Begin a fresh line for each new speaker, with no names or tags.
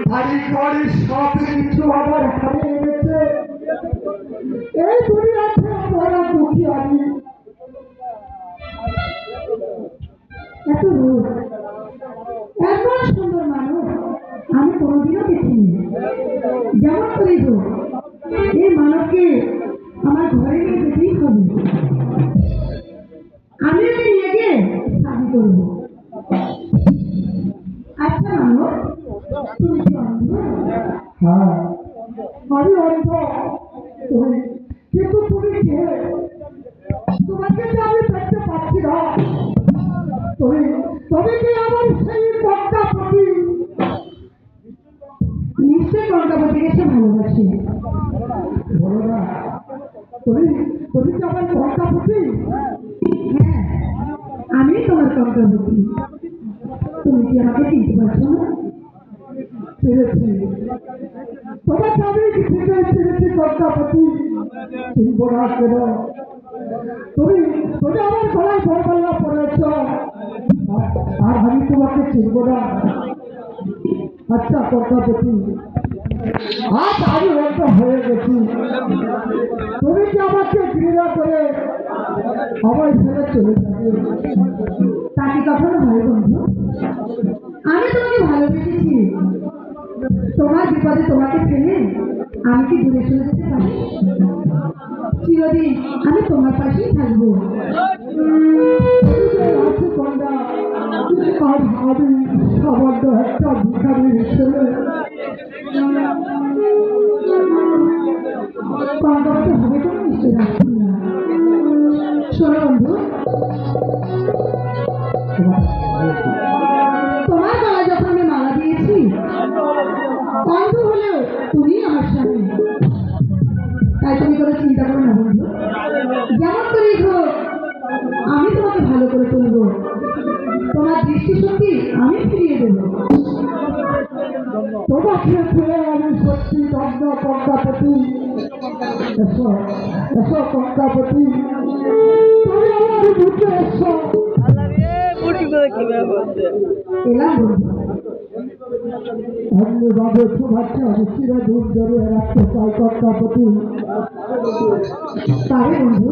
বাড়ি ঘরে সব কিছু আমার হারিয়ে গেছে। এই দুনিয়াতে বড় দুঃখী আমি।
এত রূপ, এত সুন্দর মানুষ আমি কোনোদিনও দেখিনি। যেমন করেই হোক এই মানবকে আমার ঘরে নিয়ে যেতেই হবে। আমি ওকে নিয়ে গিয়ে শাদি করবো। আচ্ছা মানব, তুমি কি অন্ধ?
হ্যাঁ, আমি অন্ধ। কিন্তু তুমি কে? তোমাকে তো আমি দেখতে পাচ্ছি না। তবে কি আমার সেই কর্তাপতি?
নিশ্চয় কর্তাপতিকে সে ভালোবাসে।
বলো না, তুমি কি আমার কর্তাপতি?
হ্যাঁ, আমি তোমার কর্তাপতি। তুমি কি আমাকে চিনতে পারছো না?
পেরেছি, তোমাকে আমি ঠিকই পেরেছি কর্তাপতি। চিনব না কেন? তুমি আমার গলায় বরমাল্লা পড়েছ, আর আমি তোমাকে চিনব না? আচ্ছা কর্তাপতি, আজ আমি অন্ত হয়ে গেছি। তুমি কি আমাকে ঘৃণা করে আমায় ফেলে চলে যাবে?
তাকে কখনো হয় বন্ধু? আমি তোমাকে ভালোবেসেছি। তোমার বিপদে তোমাকে ফেলে আমি কি দূরে চলে যেতে পারি? চিরদিন আমি তোমার পাশেই থাকবো।
আছে কন্যা, আর আমি সামান্য একটা ভিখারির ছেলে।
কন্টাক্টে হবে কোনো নিশ্চয় রাখছি না। শোনো বন্ধু, তোমার গলায় যখন আমি মালা দিয়েছি, অন্ধ হলেও তুমি আমার স্বামী। তাই তুমি কোনো চিন্তা করো না বন্ধু। যেমন করেই হোক আমি তোমাকে ভালো করে তুলবো। তোমার দৃষ্টিশক্তি আমি ফিরিয়ে দেবো।
তোমাকে পেয়ে আমি সত্যি দগ্ধ কর্তাপতি। এসো এসো কর্তাপতি, তুমি আমার বুঝে এসো।
এলাম বন্ধু।
অন্যভাবে তোমাকে আমি চিরদিন জড়িয়ে রাখতে চাই কর্তাপতি।
পারে বন্ধু।